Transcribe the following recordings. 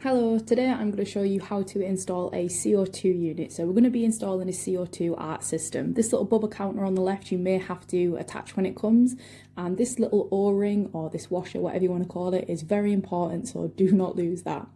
Hello, today I'm going to show you how to install a CO2 unit. So we're going to be installing a CO2 art system. This little bubble counter on the left you may have to attach when it comes, and this little O-ring or this washer, whatever you want to call it, is very important, so do not lose that.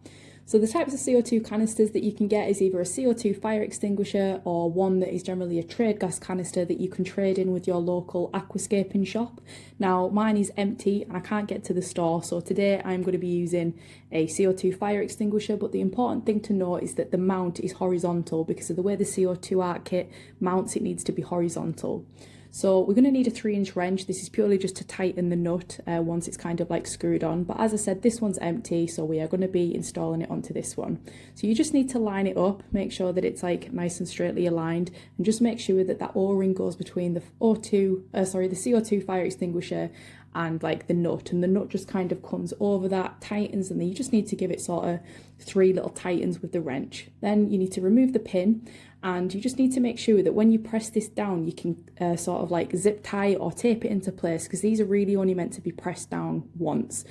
So the types of CO2 canisters that you can get is either a CO2 fire extinguisher or one that is generally a trade gas canister that you can trade in with your local aquascaping shop. Now mine is empty and I can't get to the store, so today I'm going to be using a CO2 fire extinguisher, but the important thing to note is that the mount is horizontal because of the way the CO2 art kit mounts. It needs to be horizontal. So we're going to need a 3-inch wrench. This is purely just to tighten the nut once it's kind of like screwed on. But as I said, this one's empty, so we are going to be installing it onto this one. So you just need to line it up, make sure that it's like nice and straightly aligned, and just make sure that that O-ring goes between the CO2 fire extinguisher and like the nut, and the nut just kind of comes over that, tightens, and then you just need to give it sort of 3 little tightens with the wrench. Then you need to remove the pin, and you just need to make sure that when you press this down you can sort of like zip tie or tape it into place, because these are really only meant to be pressed down once.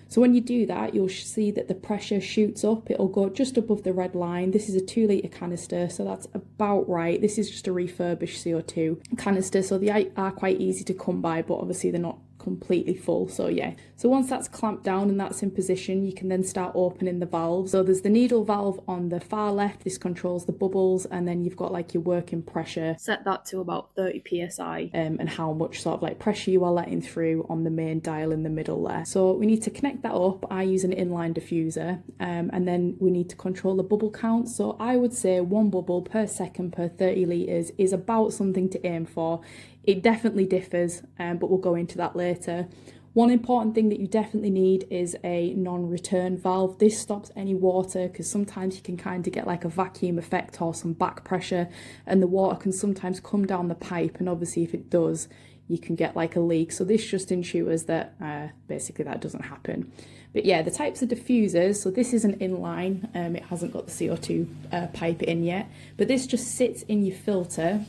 So when you do that, you'll see that the pressure shoots up. It'll go just above the red line. This is a 2-litre canister, so that's about right. This is just a refurbished CO2 canister, so they are quite easy to come by, but obviously they're not completely full. So yeah, so once that's clamped down and that's in position, you can then start opening the valves. So there's the needle valve on the far left. This controls the bubbles, and then you've got like your working pressure. Set that to about 30 psi and how much sort of like pressure you are letting through on the main dial in the middle there. So we need to connect that up. I use an inline diffuser, and then we need to control the bubble count. So I would say 1 bubble per second per 30 litres is about something to aim for. It definitely differs, but we'll go into that later. One important thing that you definitely need is a non-return valve. This stops any water, because sometimes you can kind of get like a vacuum effect or some back pressure, and the water can sometimes come down the pipe, and obviously if it does, you can get like a leak. So this just ensures that basically that doesn't happen. But yeah, the types of diffusers, so this is an inline, it hasn't got the CO2 pipe in yet, but this just sits in your filter,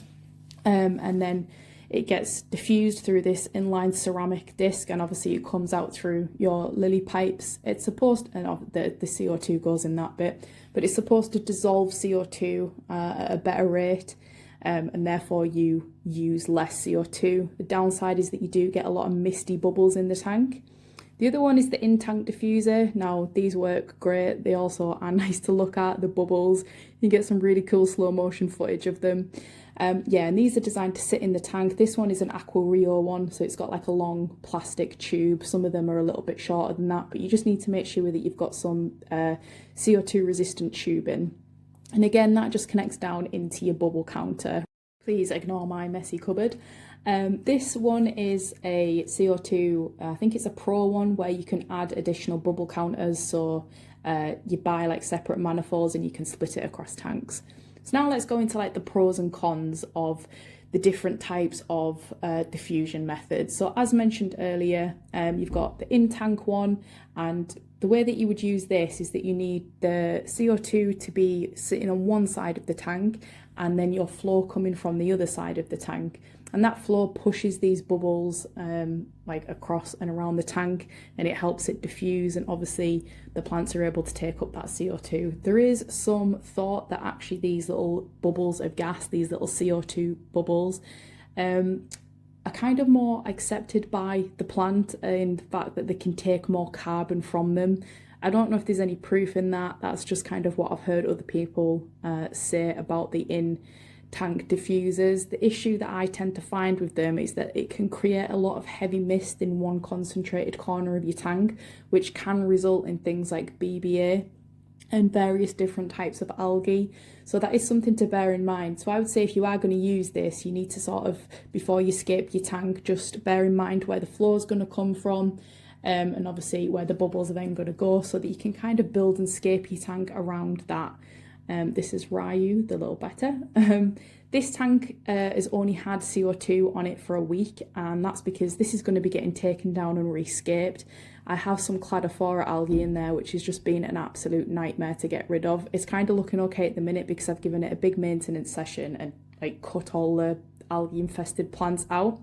and then it gets diffused through this inline ceramic disc, and obviously it comes out through your lily pipes. It's supposed, and the CO2 goes in that bit, but it's supposed to dissolve CO2 at a better rate, and therefore you use less CO2. The downside is that you do get a lot of misty bubbles in the tank. The other one is the in-tank diffuser. Now these work great. They also are nice to look at, the bubbles. You get some really cool slow motion footage of them. Yeah, and these are designed to sit in the tank. This one is an Aquarium one, so it's got like a long plastic tube. Some of them are a little bit shorter than that, but you just need to make sure that you've got some CO2 resistant tubing. And again, that just connects down into your bubble counter. Please ignore my messy cupboard. This one is a CO2, I think it's a Pro one, where you can add additional bubble counters. So you buy like separate manifolds and you can split it across tanks. So now let's go into like the pros and cons of the different types of diffusion methods. So as mentioned earlier, you've got the in-tank one, and the way that you would use this is that you need the CO2 to be sitting on one side of the tank, and then your flow coming from the other side of the tank. And that flow pushes these bubbles like across and around the tank, and it helps it diffuse, and obviously the plants are able to take up that CO2. There is some thought that actually these little bubbles of gas, these little CO2 bubbles, are kind of more accepted by the plant in the fact that they can take more carbon from them. I don't know if there's any proof in that. That's just kind of what I've heard other people say about the in-tank diffusers. The issue that I tend to find with them is that it can create a lot of heavy mist in one concentrated corner of your tank, which can result in things like BBA and various different types of algae. So that is something to bear in mind. So I would say if you are going to use this, you need to sort of, before you scape your tank, just bear in mind where the flow is going to come from, and obviously where the bubbles are then going to go, so that you can kind of build and scape your tank around that. This is Ryu, the little better. This tank has only had CO2 on it for a week, and that's because this is going to be getting taken down and rescaped. I have some cladophora algae in there, which has just been an absolute nightmare to get rid of. It's kind of looking okay at the minute because I've given it a big maintenance session and like cut all the algae infested plants out.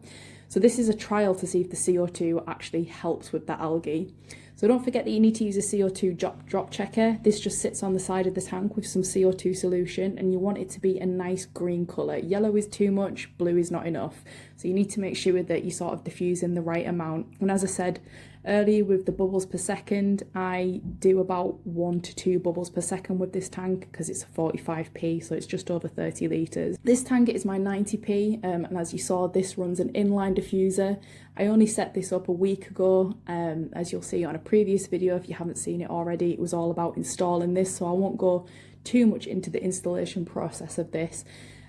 So this is a trial to see if the CO2 actually helps with that algae. So don't forget that you need to use a CO2 drop checker. This just sits on the side of the tank with some CO2 solution, and you want it to be a nice green colour. Yellow is too much, blue is not enough. So you need to make sure that you sort of diffuse in the right amount. And as I said earlier, with the bubbles per second, I do about 1 to 2 bubbles per second with this tank because it's a 45p, so it's just over 30 litres. This tank is my 90p, and as you saw, this runs an inline diffuser. I only set this up a week ago, as you'll see on a previous video if you haven't seen it already. It was all about installing this, so I won't go too much into the installation process of this.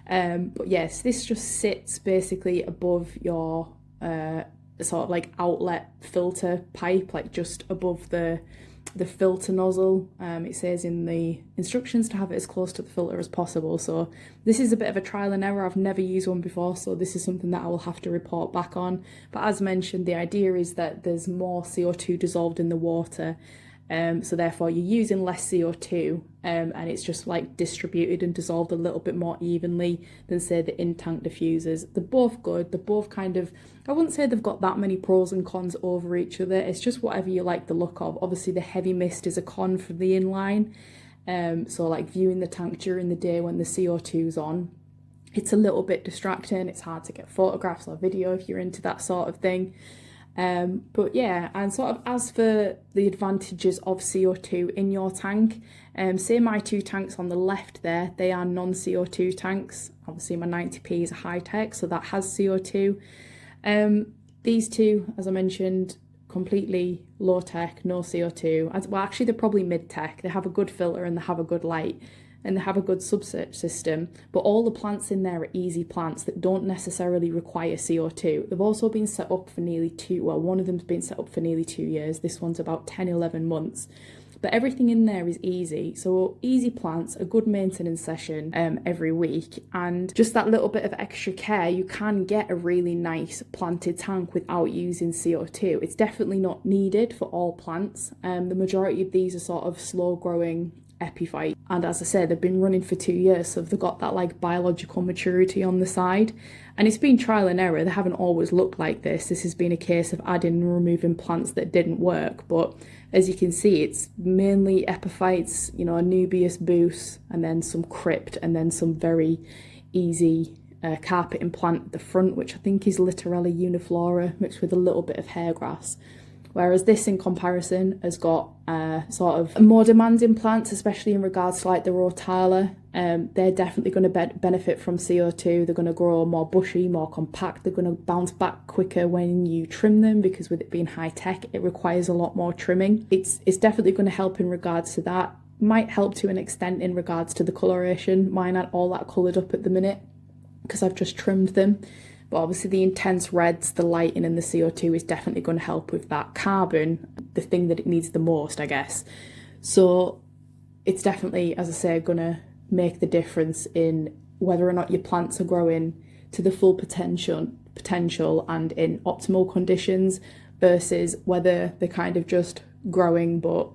But yes, this just sits basically above your sort of like outlet filter pipe, like just above the filter nozzle. It says in the instructions to have it as close to the filter as possible. So this is a bit of a trial and error. I've never used one before, so this is something that I will have to report back on. But as mentioned, the idea is that there's more CO2 dissolved in the water, so therefore you're using less CO2, and it's just like distributed and dissolved a little bit more evenly than say the in-tank diffusers. They're both good. They're both kind of, I wouldn't say they've got that many pros and cons over each other. It's just whatever you like the look of. Obviously the heavy mist is a con for the inline, so like viewing the tank during the day when the CO2's on, it's a little bit distracting. It's hard to get photographs or video if you're into that sort of thing. But yeah, and sort of as for the advantages of CO2 in your tank, say my 2 tanks on the left there, they are non-CO2 tanks. Obviously my 90p is a high tech, so that has CO2. These two, as I mentioned, completely low tech, no CO2. Well, actually they're probably mid tech. They have a good filter and they have a good light, and they have a good subsearch system, but all the plants in there are easy plants that don't necessarily require CO2. They've also been set up for nearly one of them's been set up for nearly 2 years. This one's about 10, 11 months. But everything in there is easy. So easy plants, a good maintenance session every week, and just that little bit of extra care, you can get a really nice planted tank without using CO2. It's definitely not needed for all plants. The majority of these are sort of slow growing epiphyte, and as I said, they've been running for 2 years, so they've got that like biological maturity on the side, and it's been trial and error. They haven't always looked like this. This has been a case of adding and removing plants that didn't work, but as you can see, it's mainly epiphytes, you know, Anubias boost, and then some crypt, and then some very easy carpeting plant at the front, which I think is Littorella uniflora mixed with a little bit of hairgrass. Whereas this, in comparison, has got sort of more demanding plants, especially in regards to like the Rotala. They're definitely going to benefit from CO2. They're going to grow more bushy, more compact. They're going to bounce back quicker when you trim them, because with it being high tech, it requires a lot more trimming. It's definitely going to help in regards to that. Might help to an extent in regards to the coloration. Mine aren't all that coloured up at the minute because I've just trimmed them. But obviously the intense reds, the lighting and the CO2 is definitely going to help with that carbon, the thing that it needs the most, I guess. So it's definitely, as I say, going to make the difference in whether or not your plants are growing to the full potential and in optimal conditions, versus whether they're kind of just growing but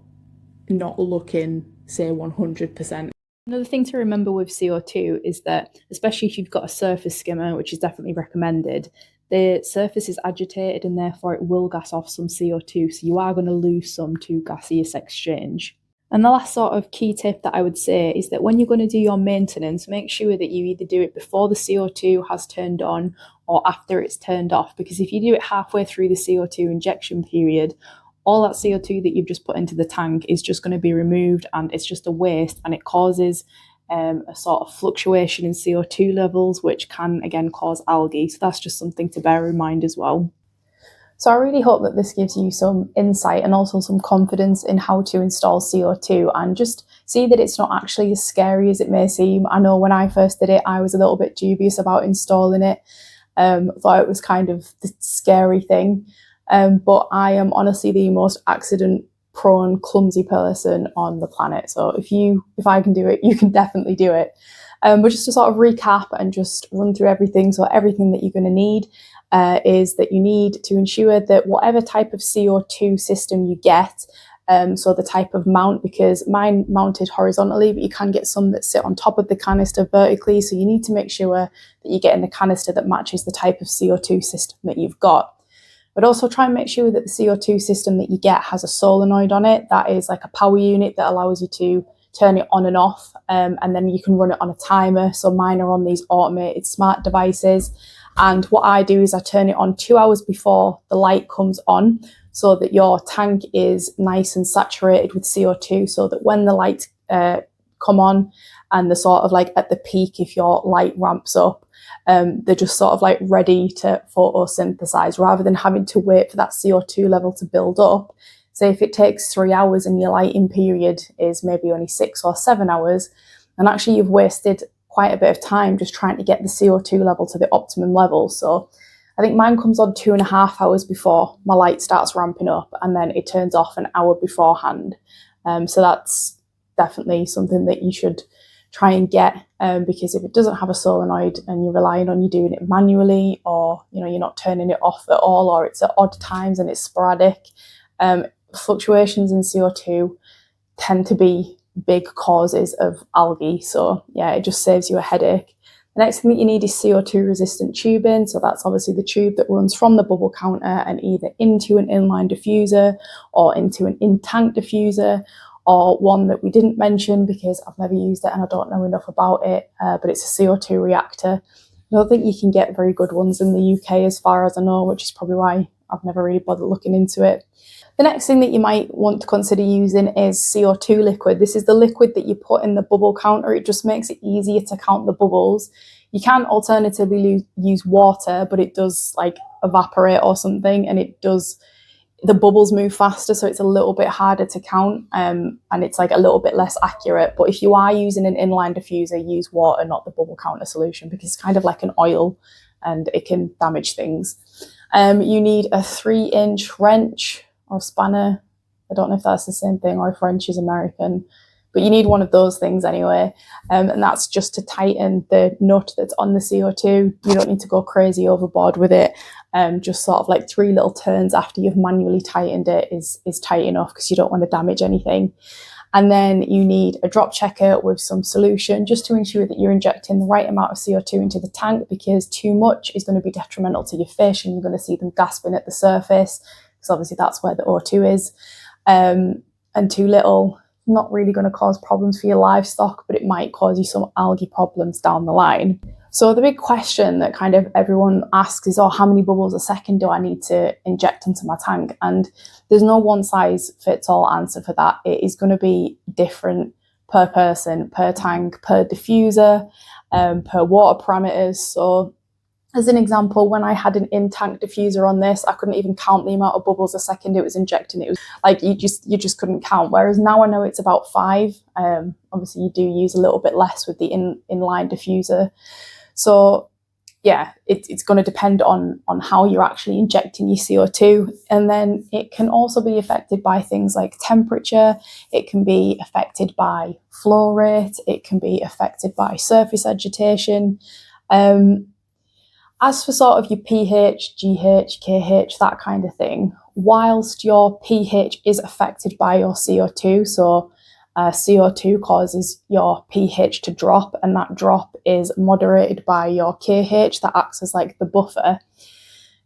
not looking, say, 100%. Another thing to remember with CO2 is that, especially if you've got a surface skimmer, which is definitely recommended, the surface is agitated and therefore it will gas off some CO2, so you are going to lose some to gaseous exchange. And the last sort of key tip that I would say is that when you're going to do your maintenance, make sure that you either do it before the CO2 has turned on or after it's turned off, because if you do it halfway through the CO2 injection period, all that CO2 that you've just put into the tank is just going to be removed, and it's just a waste, and it causes a sort of fluctuation in CO2 levels, which can again cause algae. So that's just something to bear in mind as well. So I really hope that this gives you some insight and also some confidence in how to install CO2, and just see that it's not actually as scary as it may seem. I know when I first did it, I was a little bit dubious about installing it. Thought it was kind of the scary thing. But I am honestly the most accident-prone, clumsy person on the planet. So if I can do it, you can definitely do it. But just to sort of recap and just run through everything. So everything that you're going to need is that you need to ensure that whatever type of CO2 system you get, so the type of mount, because mine mounted horizontally, but you can get some that sit on top of the canister vertically. So you need to make sure that you're getting the canister that matches the type of CO2 system that you've got. But also try and make sure that the CO2 system that you get has a solenoid on it. That is like a power unit that allows you to turn it on and off, and then you can run it on a timer. So mine are on these automated smart devices. And what I do is I turn it on 2 hours before the light comes on, so that your tank is nice and saturated with CO2, so that when the lights come on and they're sort of like at the peak, if your light ramps up, they're just sort of like ready to photosynthesize, rather than having to wait for that CO2 level to build up. So if it takes 3 hours and your lighting period is maybe only 6 or 7 hours, and actually you've wasted quite a bit of time just trying to get the CO2 level to the optimum level. So I think mine comes on 2.5 hours before my light starts ramping up, and then it turns off an hour beforehand. So that's definitely something that you should try and get, because if it doesn't have a solenoid and you're relying on you doing it manually, or you're not turning it off at all, or it's at odd times and it's sporadic, fluctuations in CO2 tend to be big causes of algae. So yeah, it just saves you a headache. The next thing that you need is CO2 resistant tubing. So that's obviously the tube that runs from the bubble counter and either into an inline diffuser or into an in-tank diffuser, or one that we didn't mention because I've never used it and I don't know enough about it, but it's a CO2 reactor. I don't think you can get very good ones in the UK as far as I know, which is probably why I've never really bothered looking into it. The next thing that you might want to consider using is CO2 liquid. This is the liquid that you put in the bubble counter. It just makes it easier to count the bubbles. You can alternatively use water, but it does like evaporate or something, and the bubbles move faster, so it's a little bit harder to count, and it's like a little bit less accurate. But if you are using an inline diffuser, use water, not the bubble counter solution, because it's kind of like an oil and it can damage things. You need a 3-inch wrench or spanner. I don't know if that's the same thing or if wrench is American, but you need one of those things anyway. And that's just to tighten the nut that's on the CO2. You don't need to go crazy overboard with it. Just sort of like 3 little turns after you've manually tightened it is tight enough, because you don't want to damage anything. And then you need a drop checker with some solution, just to ensure that you're injecting the right amount of CO2 into the tank, because too much is going to be detrimental to your fish and you're going to see them gasping at the surface, because obviously that's where the O2 is. And too little, not really going to cause problems for your livestock, but it might cause you some algae problems down the line. So the big question that kind of everyone asks is, how many bubbles a second do I need to inject into my tank? And there's no one size fits all answer for that. It is going to be different per person, per tank, per diffuser, per water parameters. So as an example, when I had an in-tank diffuser on this, I couldn't even count the amount of bubbles a second it was injecting. It was like you just couldn't count. Whereas now I know it's about 5. Obviously, you do use a little bit less with the inline diffuser. So yeah, it's going to depend on how you're actually injecting your CO2. And then it can also be affected by things like temperature. It can be affected by flow rate. It can be affected by surface agitation. As for sort of your pH, GH, KH, that kind of thing, whilst your pH is affected by your CO2, so CO2 causes your pH to drop, and that drop is moderated by your KH that acts as like the buffer.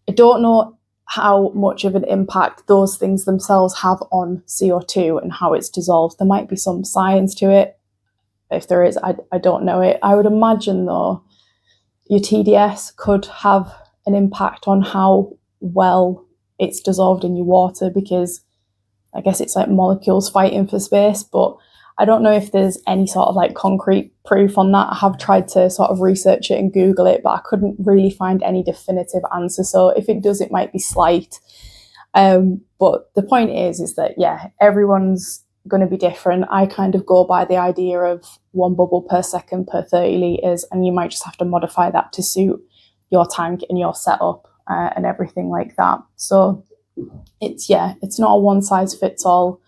I don't know how much of an impact those things themselves have on CO2 and how it's dissolved. There might be some science to it. If there is, I don't know it. I would imagine though, your TDS could have an impact on how well it's dissolved in your water, because I guess it's like molecules fighting for space, but I don't know if there's any sort of like concrete proof on that. I have tried to sort of research it and Google it, but I couldn't really find any definitive answer. So if it does, it might be slight. But the point is that, yeah, everyone's going to be different. I kind of go by the idea of 1 bubble per second per 30 litres, and you might just have to modify that to suit your tank and your setup and everything like that. So it's not a one size fits all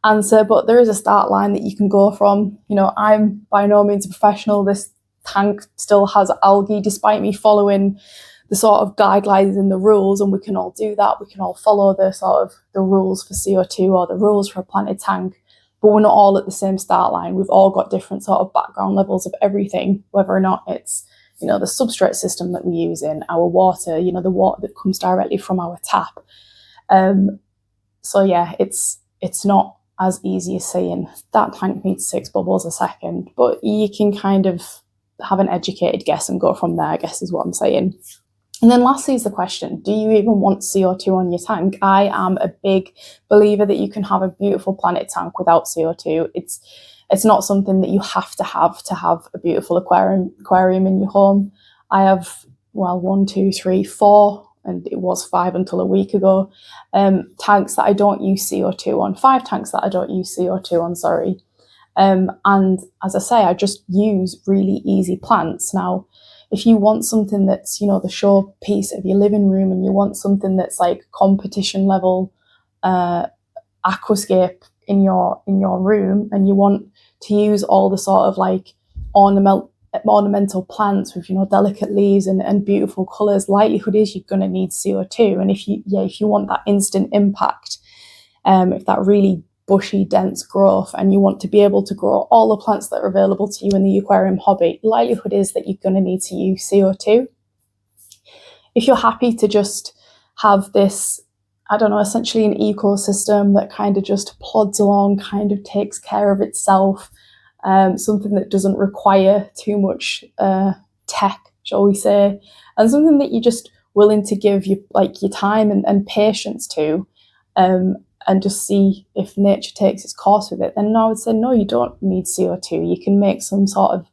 answer, but there is a start line that you can go from. I'm by no means a professional. This tank still has algae despite me following the sort of guidelines and the rules, and we can all do that. We can all follow the sort of the rules for CO2 or the rules for a planted tank, but we're not all at the same start line. We've all got different sort of background levels of everything, whether or not it's you know, the substrate system that we use in our water, you know, the water that comes directly from our tap. So yeah, it's not as easy as saying that tank needs 6 bubbles a second, but you can kind of have an educated guess and go from there, I guess is what I'm saying. And then lastly is the question, do you even want CO2 on your tank? I am a big believer that you can have a beautiful planet tank without CO2. It's not something that you have to have a beautiful aquarium in your home. I have, well, 1, 2, 3, 4, and it was 5 until a week ago, tanks that I don't use CO2 on, 5 tanks that I don't use CO2 on, sorry. And as I say, I just use really easy plants. Now, if you want something that's, you know, the showpiece of your living room, and you want something that's like competition level aquascape in your room, and you want to use all the sort of like ornamental plants with, you know, delicate leaves and beautiful colours, likelihood is you're going to need CO2. And if you want that instant impact, if that really bushy, dense growth, and you want to be able to grow all the plants that are available to you in the aquarium hobby, likelihood is that you're going to need to use CO2. If you're happy to just have this, I don't know, essentially an ecosystem that kind of just plods along, kind of takes care of itself, something that doesn't require too much tech, shall we say, and something that you're just willing to give your time and patience to, and just see if nature takes its course with it, then I would say no, you don't need CO2. You can make some sort of,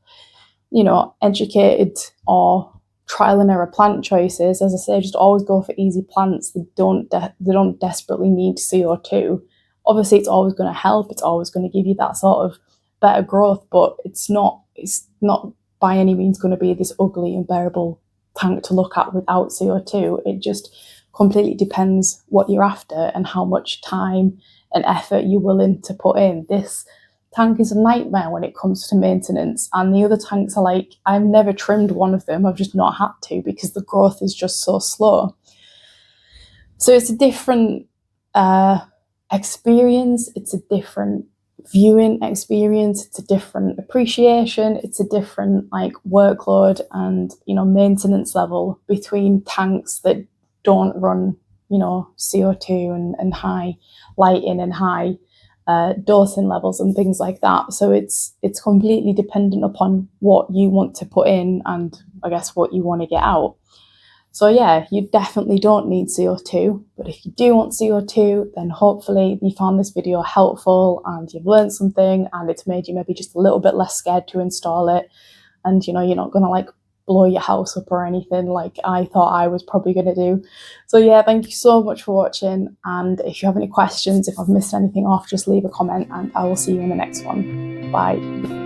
you know, educated or trial and error plant choices. As I say, just always go for easy plants that don't desperately need CO2. Obviously, it's always going to help. It's always going to give you that sort of better growth, but it's not by any means going to be this ugly, unbearable tank to look at without CO2. It just completely depends what you're after and how much time and effort you're willing to put in. This tank is a nightmare when it comes to maintenance, and the other tanks are like, I've never trimmed one of them, I've just not had to, because the growth is just so slow. So it's a different experience, it's a different viewing experience, it's a different appreciation, it's a different like workload and, you know, maintenance level between tanks that don't run, you know, CO2 and high lighting and high dosing levels and things like that. So it's completely dependent upon what you want to put in and I guess what you want to get out. So yeah, you definitely don't need CO2, but if you do want CO2, then hopefully you found this video helpful and you've learned something and it's made you maybe just a little bit less scared to install it. And, you know, you're not going to like blow your house up or anything like I thought I was probably going to do. So yeah, thank you so much for watching. And if you have any questions, if I've missed anything off, just leave a comment and I will see you in the next one. Bye.